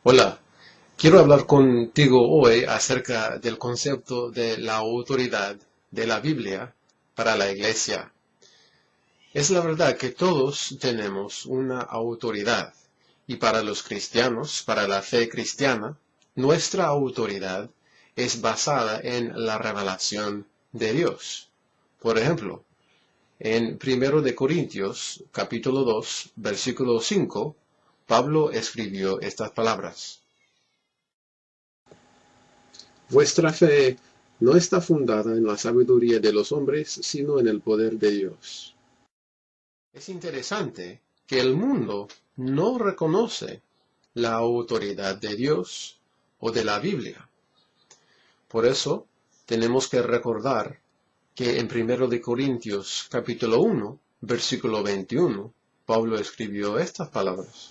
Hola, quiero hablar contigo hoy acerca del concepto de la autoridad de la Biblia para la Iglesia. Es la verdad que todos tenemos una autoridad y para los cristianos, para la fe cristiana, nuestra autoridad es basada en la revelación de Dios. Por ejemplo, en 1 de Corintios, capítulo 2, versículo 5, Pablo escribió estas palabras. Vuestra fe no está fundada en la sabiduría de los hombres, sino en el poder de Dios. Es interesante que el mundo no reconoce la autoridad de Dios o de la Biblia. Por eso tenemos que recordar que en 1 de Corintios capítulo 1, versículo 21, Pablo escribió estas palabras.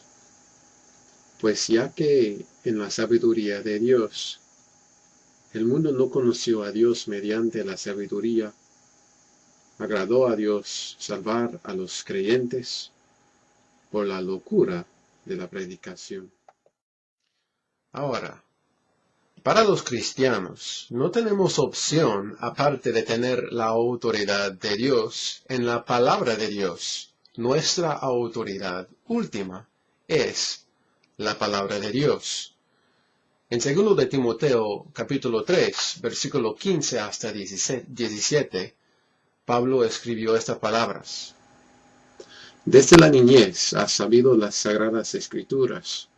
Pues ya que en la sabiduría de Dios, el mundo no conoció a Dios mediante la sabiduría, agradó a Dios salvar a los creyentes por la locura de la predicación. Ahora, para los cristianos, no tenemos opción aparte de tener la autoridad de Dios en la palabra de Dios. Nuestra autoridad última es la palabra de Dios. En 2 de Timoteo, capítulo 3, versículo 15 hasta 17, Pablo escribió estas palabras. Desde la niñez has sabido las sagradas escrituras,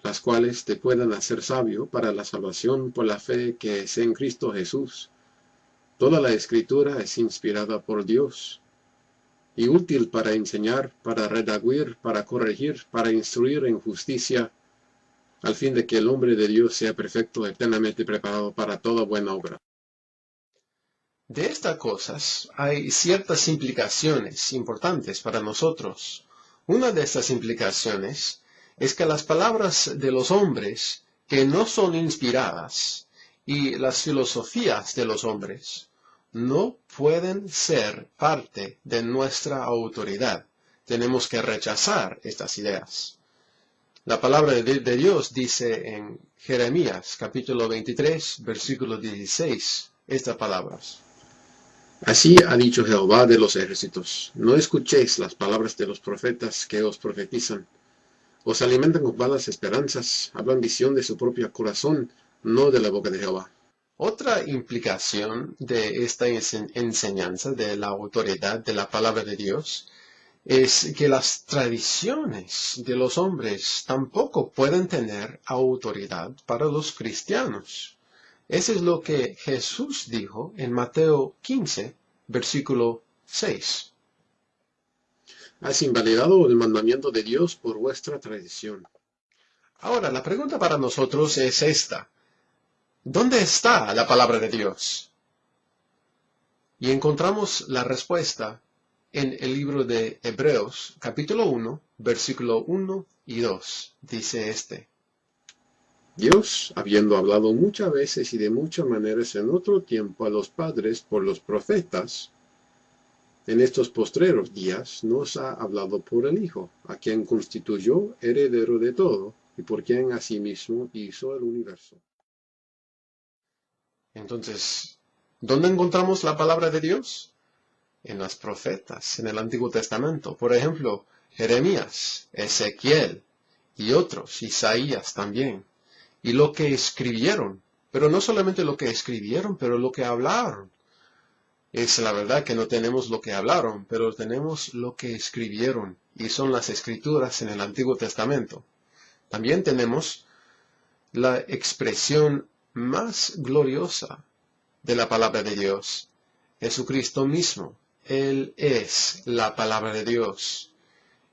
las cuales te puedan hacer sabio para la salvación por la fe que es en Cristo Jesús. Toda la escritura es inspirada por Dios y útil para enseñar, para redarguir, para corregir, para instruir en justicia, al fin de que el hombre de Dios sea perfecto y plenamente preparado para toda buena obra. De estas cosas hay ciertas implicaciones importantes para nosotros. Una de estas implicaciones es que las palabras de los hombres que no son inspiradas y las filosofías de los hombres no pueden ser parte de nuestra autoridad. Tenemos que rechazar estas ideas. La palabra de Dios dice en Jeremías capítulo 23, versículo 16, estas palabras. Así ha dicho Jehová de los ejércitos: no escuchéis las palabras de los profetas que os profetizan. Os alimentan con vanas esperanzas, hablan visión de su propio corazón, no de la boca de Jehová. Otra implicación de esta enseñanza de la autoridad de la palabra de Dios es que las tradiciones de los hombres tampoco pueden tener autoridad para los cristianos. Eso es lo que Jesús dijo en Mateo 15, versículo 6. Has invalidado el mandamiento de Dios por vuestra tradición. Ahora, la pregunta para nosotros es esta. ¿Dónde está la palabra de Dios? Y encontramos la respuesta en el libro de Hebreos, capítulo 1, versículo 1 y 2. Dice este. Dios, habiendo hablado muchas veces y de muchas maneras en otro tiempo a los padres por los profetas, en estos postreros días nos ha hablado por el Hijo, a quien constituyó heredero de todo, y por quien asimismo hizo el universo. Entonces, ¿dónde encontramos la palabra de Dios? En los profetas, en el Antiguo Testamento. Por ejemplo, Jeremías, Ezequiel y otros, Isaías también. Y lo que escribieron, pero no solamente lo que escribieron, pero lo que hablaron. Es la verdad que no tenemos lo que hablaron, pero tenemos lo que escribieron, y son las escrituras en el Antiguo Testamento. También tenemos la expresión más gloriosa de la palabra de Dios, Jesucristo mismo. Él es la palabra de Dios.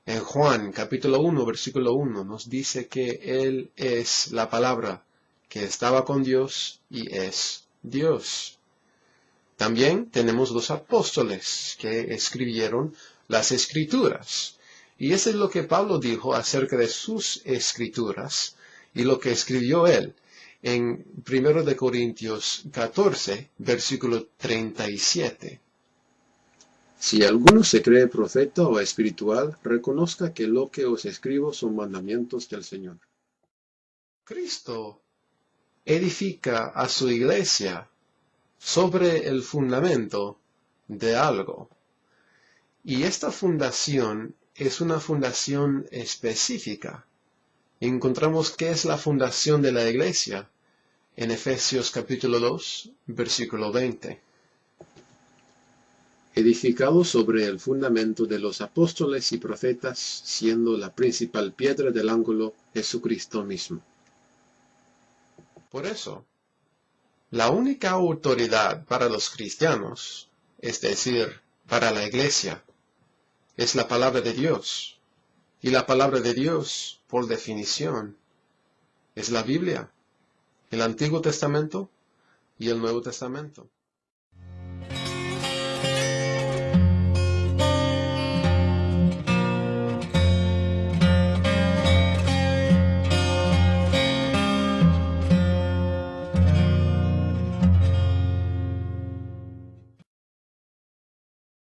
En Juan capítulo 1, versículo 1 nos dice que Él es la palabra que estaba con Dios y es Dios. También tenemos los apóstoles que escribieron las escrituras. Y eso es lo que Pablo dijo acerca de sus escrituras y lo que escribió él en 1 de Corintios 14, versículo 37. Si alguno se cree profeta o espiritual, reconozca que lo que os escribo son mandamientos del Señor. Cristo edifica a su iglesia sobre el fundamento de algo. Y esta fundación es una fundación específica. Encontramos qué es la fundación de la iglesia en Efesios capítulo 2, versículo 20. Edificado sobre el fundamento de los apóstoles y profetas, siendo la principal piedra del ángulo Jesucristo mismo. Por eso, la única autoridad para los cristianos, es decir, para la iglesia, es la palabra de Dios. Y la palabra de Dios, por definición, es la Biblia, el Antiguo Testamento y el Nuevo Testamento.